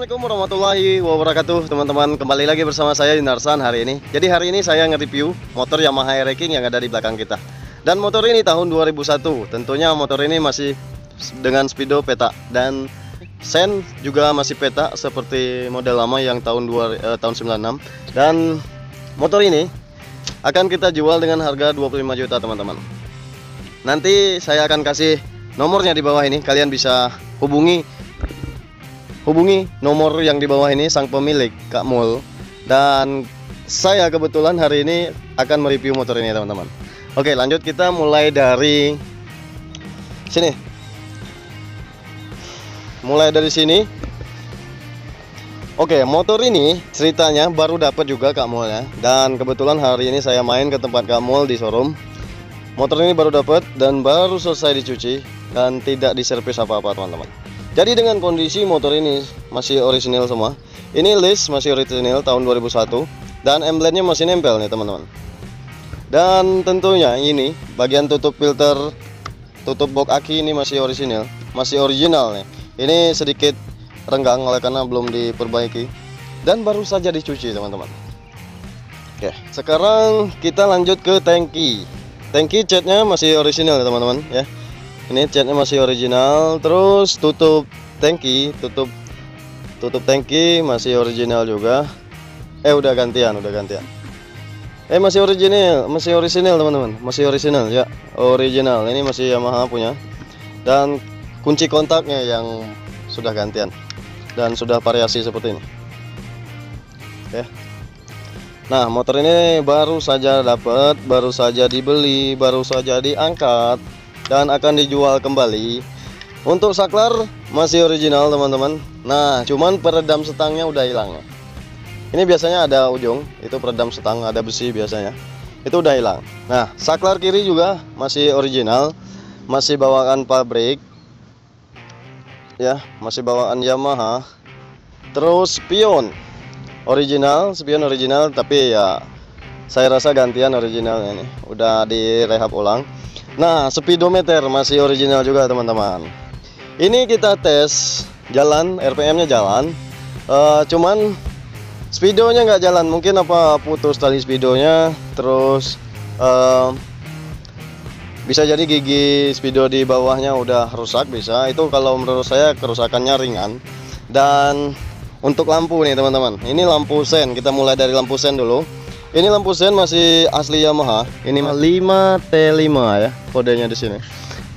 Assalamualaikum warahmatullahi wabarakatuh, teman-teman. Kembali lagi bersama saya Dinarsan hari ini. Jadi hari ini saya nge-review motor Yamaha Air King yang ada di belakang kita. Dan motor ini tahun 2001. Tentunya motor ini masih dengan speedo peta dan sen juga masih peta seperti model lama yang tahun 96. Dan motor ini akan kita jual dengan harga 25 juta, teman-teman. Nanti saya akan kasih nomornya di bawah ini. Kalian bisa hubungi nomor yang di bawah ini sang pemilik, Kak Mul. Dan saya kebetulan hari ini akan mereview motor ini, teman-teman. Oke, lanjut, kita mulai dari sini. Oke, motor ini ceritanya baru dapat juga Kak Mul ya. Dan kebetulan hari ini saya main ke tempat Kak Mul di showroom. Motor ini baru dapat dan baru selesai dicuci dan tidak diservis apa-apa, teman-teman. Jadi dengan kondisi motor ini masih orisinil semua. Ini list masih orisinil tahun 2001 dan emblemnya masih nempel nih, teman-teman. Dan tentunya ini bagian tutup filter, tutup box aki ini masih orisinil, masih original nih. Ini sedikit renggang oleh karena belum diperbaiki dan baru saja dicuci, teman-teman. Oke, sekarang kita lanjut ke tangki. Tangki catnya masih orisinil ya, teman-teman ya. Ini catnya masih original. Terus tutup tangki masih original juga. Udah gantian. Masih original teman-teman. Masih original ya, original. Ini masih Yamaha punya. Dan kunci kontaknya yang sudah gantian dan sudah variasi seperti ini. Oke. Nah, motor ini baru saja dapat, baru saja dibeli, baru saja diangkat dan akan dijual kembali. Untuk saklar masih original, teman-teman. Nah, cuman peredam setangnya udah hilang. Ini biasanya ada ujung, itu peredam setang, ada besi biasanya. Itu udah hilang. Nah, saklar kiri juga masih original, masih bawaan pabrik. Ya, masih bawaan Yamaha. Terus spion original tapi ya saya rasa gantian originalnya ini. Udah direhab ulang. Nah, speedometer masih original juga, teman-teman. Ini kita tes jalan, RPM-nya jalan, cuman speedonya nggak jalan. Mungkin apa putus tali speedonya. Terus bisa jadi gigi speedo di bawahnya udah rusak, bisa. Itu kalau menurut saya kerusakannya ringan. Dan untuk lampu nih, teman-teman, ini lampu sen. Kita mulai dari lampu sen dulu. Ini lampu sen masih asli Yamaha. Ini 5T5 ya kodenya di sini.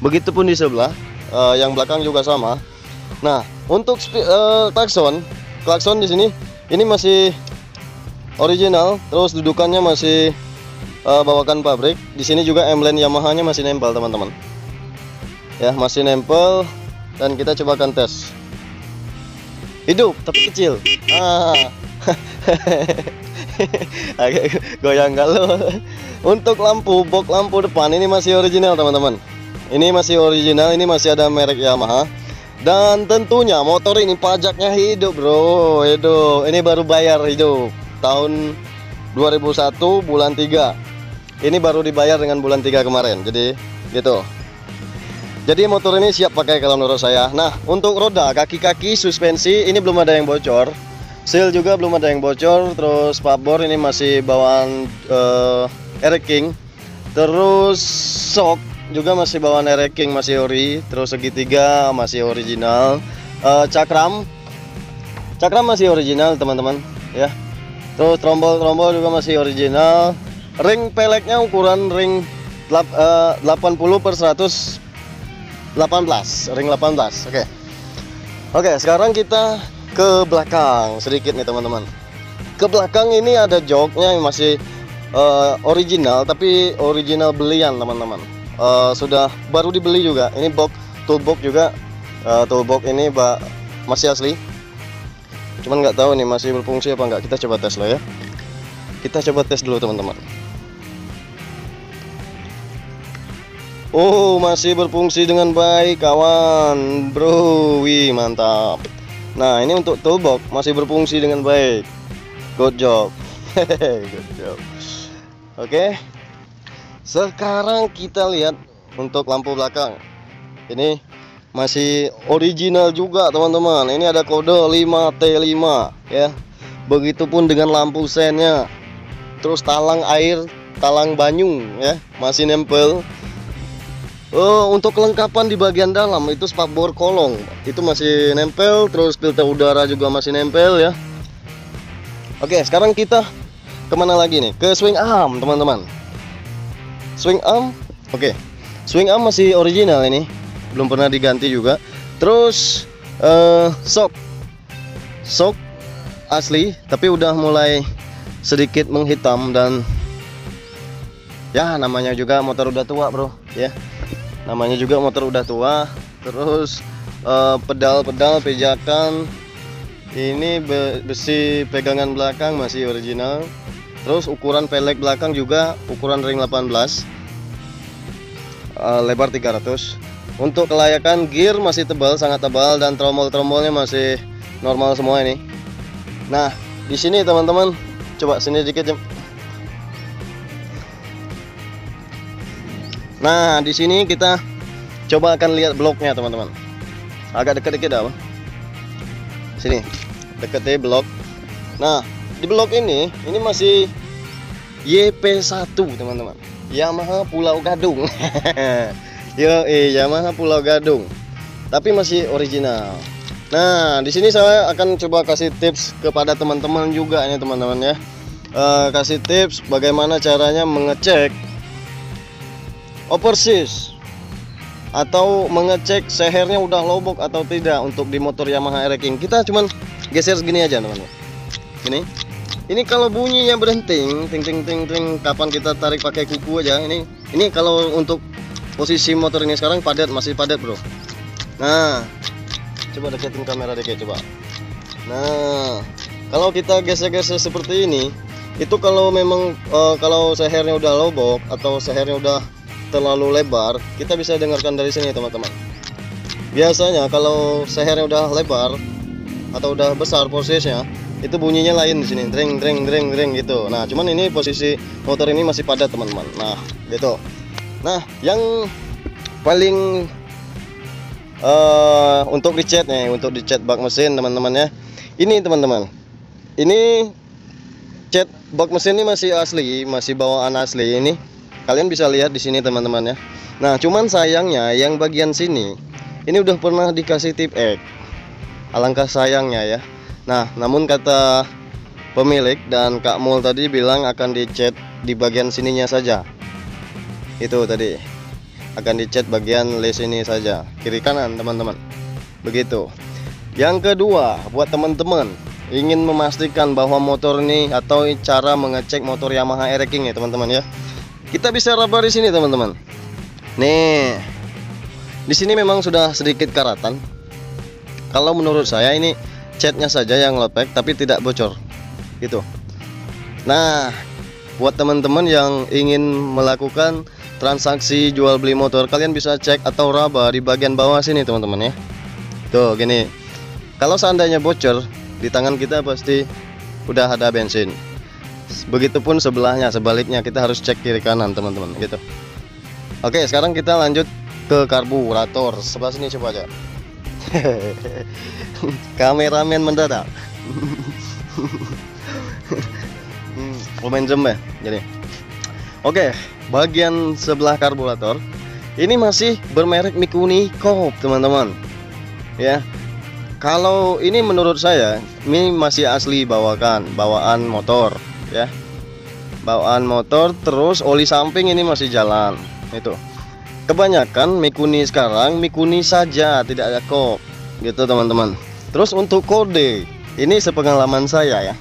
Begitupun di sebelah, yang belakang juga sama. Nah, untuk klakson di sini ini masih original. Terus dudukannya masih bawakan pabrik. Di sini juga emblem Yamaha-nya masih nempel, teman-teman. Ya, masih nempel. Dan kita cobakan tes. Hidup tapi kecil. Agak goyang kalau. Untuk box lampu depan ini masih original, teman-teman. Ini masih original, ini masih ada merek Yamaha. Dan tentunya motor ini pajaknya hidup, bro. Hidup. Ini baru bayar hidup tahun 2001 bulan 3. Ini baru dibayar dengan bulan 3 kemarin. Jadi gitu. Jadi motor ini siap pakai kalau menurut saya. Nah, untuk roda, kaki-kaki, suspensi ini belum ada yang bocor. Seal juga belum ada yang bocor. Terus spakbor ini masih bawaan Air King. Terus shock juga masih bawaan Air King, masih ori. Terus segitiga masih original. Cakram masih original, teman-teman ya. Terus trombol juga masih original. Ring peleknya ukuran ring 80/118, ring 18. Oke, sekarang kita ke belakang sedikit nih, teman-teman. Ke belakang ini ada joknya yang masih original, tapi original belian, teman-teman. Sudah baru dibeli juga. Ini toolbox juga. Toolbox ini masih asli. Cuman nggak tahu nih masih berfungsi apa nggak. Kita coba tes lah ya. Kita coba tes dulu, teman-teman. Oh, masih berfungsi dengan baik, kawan, bro. Wih, mantap. Nah, ini untuk toolbox masih berfungsi dengan baik. Good job. Good job. Oke. Sekarang kita lihat untuk lampu belakang. Ini masih original juga teman-teman. Ini ada kode 5T5 ya. Begitupun dengan lampu sennya. Terus talang air, talang banyu ya, masih nempel. Untuk kelengkapan di bagian dalam itu spakbor kolong itu masih nempel, terus filter udara juga masih nempel ya. Oke, sekarang kita kemana lagi nih? Ke swing arm teman-teman. Swing arm, oke. Swing arm masih original ini, belum pernah diganti juga. Terus shock asli, tapi udah mulai sedikit menghitam dan ya namanya juga motor udah tua bro ya. Namanya juga motor udah tua. Terus pedal-pedal pijakan ini besi pegangan belakang masih original. Terus ukuran pelek belakang juga ukuran ring 18, lebar 300. Untuk kelayakan gear masih tebal, sangat tebal, dan tromol-tromolnya masih normal semua ini. Nah di sini teman-teman, coba sini dikit. Nah di sini kita coba akan lihat bloknya teman-teman. Agak dekat dikit dah. Sini deketnya blok. Nah di blok ini masih YP1 teman-teman, Yamaha Pulau Gadung. Yamaha Pulau Gadung, tapi masih original. Nah di sini saya akan coba kasih tips kepada teman-teman juga nih teman-teman ya. Kasih tips bagaimana caranya mengecek overseas atau mengecek sehernya udah lobok atau tidak untuk di motor Yamaha Air King. Kita cuman geser segini aja teman-teman. Ini kalau bunyinya berhenti, ting ting ting ting, kapan kita tarik pakai kuku aja. Ini kalau untuk posisi motor ini sekarang padat, masih padat bro. Nah coba deketin kamera dikit coba. Nah kalau kita geser-geser seperti ini, itu kalau memang kalau sehernya udah lobok atau sehernya udah terlalu lebar, kita bisa dengarkan dari sini teman-teman. Biasanya kalau sehernya udah lebar atau udah besar posisinya, itu bunyinya lain di sini, dring dring dring dring gitu. Nah cuman ini posisi motor ini masih padat teman-teman. Nah gitu. Nah yang paling untuk dicat nih, untuk dicat bak mesin teman-teman ya. Ini teman-teman, ini cat bak mesin ini masih asli, masih bawaan asli ini. Kalian bisa lihat di sini teman-teman ya. Nah cuman sayangnya yang bagian sini ini udah pernah dikasih tip X. Alangkah sayangnya ya. Nah namun kata pemilik dan Kak Mul tadi bilang akan dicat di bagian sininya saja. Itu tadi akan dicat bagian les ini saja, kiri kanan teman-teman. Begitu. Yang kedua, buat teman-teman ingin memastikan bahwa motor ini atau cara mengecek motor Yamaha Air King ya teman-teman ya. Kita bisa raba di sini teman-teman. Nih, di sini memang sudah sedikit karatan. Kalau menurut saya ini catnya saja yang lepek tapi tidak bocor, gitu. Nah, buat teman-teman yang ingin melakukan transaksi jual beli motor, kalian bisa cek atau raba di bagian bawah sini teman-teman ya. Tuh gini. Kalau seandainya bocor, di tangan kita pasti udah ada bensin. Begitupun sebelahnya, sebaliknya kita harus cek kiri kanan teman-teman gitu. Oke, sekarang kita lanjut ke karburator. Sebelah sini coba aja. Kameramen mendadak. Momentum ya jadi. Oke, bagian sebelah karburator ini masih bermerek Mikuni Coop teman-teman ya. Kalau ini menurut saya ini masih asli bawaan motor ya, bawaan motor. Terus oli samping ini masih jalan. Itu kebanyakan Mikuni sekarang Mikuni saja, tidak ada Coop gitu teman-teman. Terus untuk kode ini sepengalaman saya ya,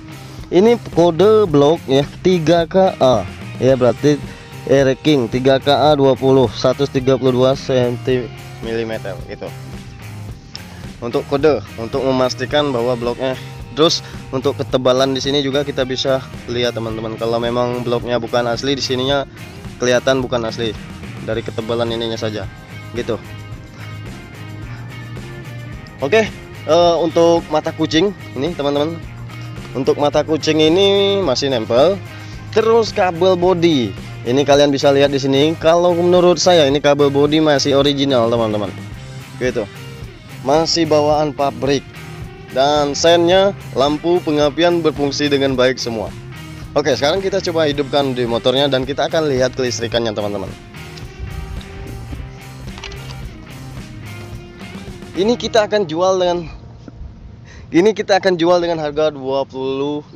ini kode blok ya 3KA ya, berarti Air King 3KA 20 132 cm gitu. Untuk kode, untuk memastikan bahwa bloknya. Terus untuk ketebalan di sini juga kita bisa lihat teman-teman. Kalau memang bloknya bukan asli, di sininya kelihatan bukan asli dari ketebalan ininya saja, gitu. Oke, untuk mata kucing ini teman-teman. Untuk mata kucing ini masih nempel. Terus kabel bodi, ini kalian bisa lihat di sini. Kalau menurut saya ini kabel bodi masih original teman-teman. gitu. Masih bawaan pabrik. Dan sennya, lampu pengapian berfungsi dengan baik semua. Oke, sekarang kita coba hidupkan di motornya dan kita akan lihat kelistrikannya teman-teman. Ini kita akan jual dengan harga 25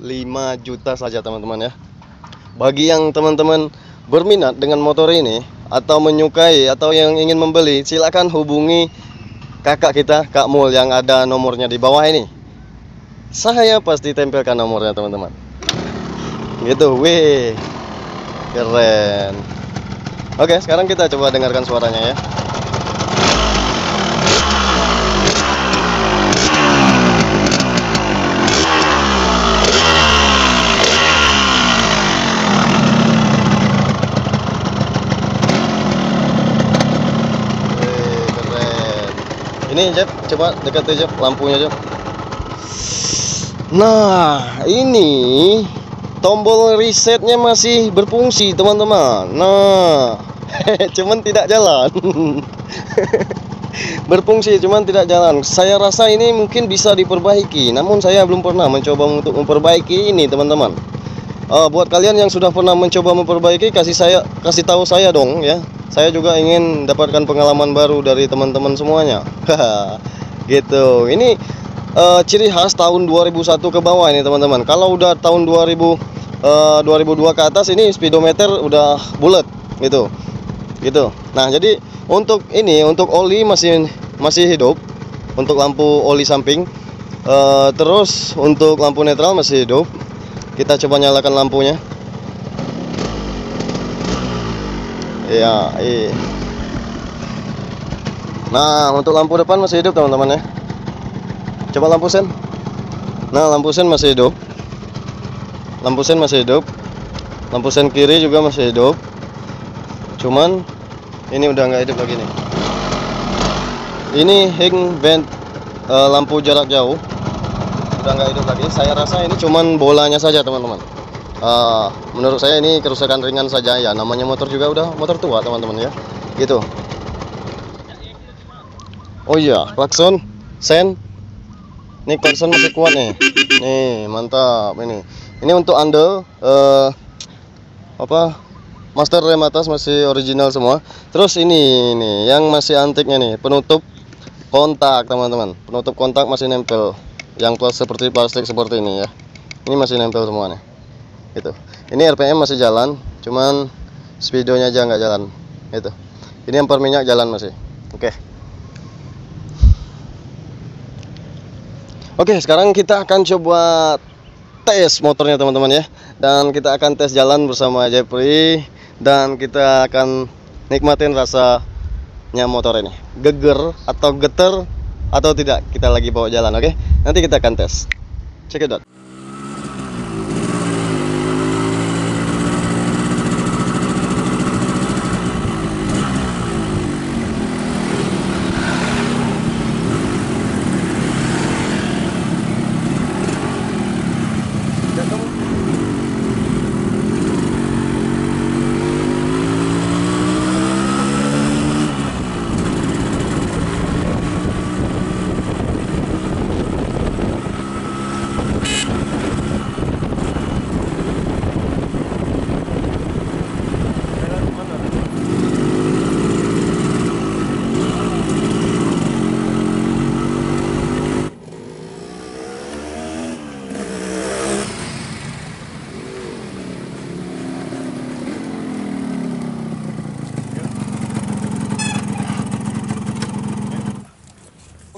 juta saja teman-teman ya. Bagi yang teman-teman berminat dengan motor ini atau menyukai atau yang ingin membeli, silakan hubungi kakak kita, Kak Mul, yang ada nomornya di bawah ini. Saya pasti tempelkan nomornya teman-teman. Gitu, wih, keren. Oke, sekarang kita coba dengarkan suaranya ya. Wih, keren. Ini Jep, coba deketin Jep lampunya Jep. Nah, ini tombol resetnya masih berfungsi teman-teman. Nah, cuman tidak jalan. Berfungsi cuman tidak jalan. Saya rasa ini mungkin bisa diperbaiki, namun saya belum pernah mencoba untuk memperbaiki ini teman-teman. Buat kalian yang sudah pernah mencoba memperbaiki, kasih tahu saya dong ya. Saya juga ingin dapatkan pengalaman baru dari teman-teman semuanya. Gitu. Ini ciri khas tahun 2001 ke bawah ini teman-teman. Kalau udah tahun 2002 ke atas, ini speedometer udah bulat gitu. Nah, jadi untuk oli masih hidup, untuk lampu oli samping, terus untuk lampu netral masih hidup. Kita coba nyalakan lampunya. Iya. Nah, untuk lampu depan masih hidup teman-teman ya. Coba lampu sen. Nah, lampu sen masih hidup. Lampu sen masih hidup. Lampu sen kiri juga masih hidup. Cuman ini udah nggak hidup lagi nih. Ini hing band lampu jarak jauh udah nggak hidup lagi. Saya rasa ini cuman bolanya saja teman-teman. Menurut saya ini kerusakan ringan saja ya. Namanya motor juga udah motor tua teman-teman ya. Gitu. Oh iya, klakson, sen. Ini klakson masih kuat nih. Nih, mantap ini. Ini untuk andel master rem atas masih original semua. Terus ini nih yang masih antiknya nih, penutup kontak teman-teman. Penutup kontak masih nempel. Yang seperti plastik seperti ini ya. Ini masih nempel semua nih. Gitu. Ini RPM masih jalan, cuman speedonya aja nggak jalan. Gitu. Ini ampere minyak jalan masih. Oke, sekarang kita akan coba tes motornya teman-teman ya. Dan kita akan tes jalan bersama Jeffrey. Dan kita akan nikmatin rasanya motor ini. Geger atau geter atau tidak kita lagi bawa jalan, oke? Nanti kita akan tes. Check it out.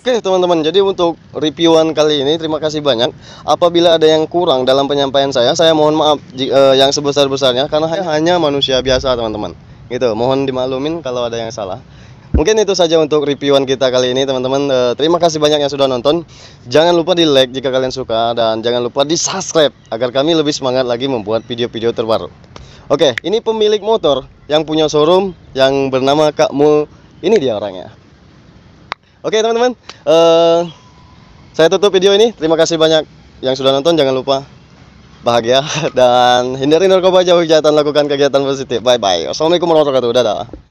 Oke teman-teman, jadi untuk reviewan kali ini terima kasih banyak. Apabila ada yang kurang dalam penyampaian saya mohon maaf yang sebesar-besarnya karena hanya manusia biasa teman-teman. Gitu, mohon dimaklumin kalau ada yang salah. Mungkin itu saja untuk reviewan kita kali ini teman-teman. Terima kasih banyak yang sudah nonton. Jangan lupa di like jika kalian suka dan jangan lupa di subscribe agar kami lebih semangat lagi membuat video-video terbaru. Oke, ini pemilik motor yang punya showroom yang bernama Kak Mul. Ini dia orangnya. Oke teman-teman, saya tutup video ini. Terima kasih banyak yang sudah nonton. Jangan lupa bahagia dan hindari narkoba, jauhi kejahatan, lakukan kegiatan positif. Bye bye. Assalamualaikum warahmatullahi wabarakatuh. Dadah.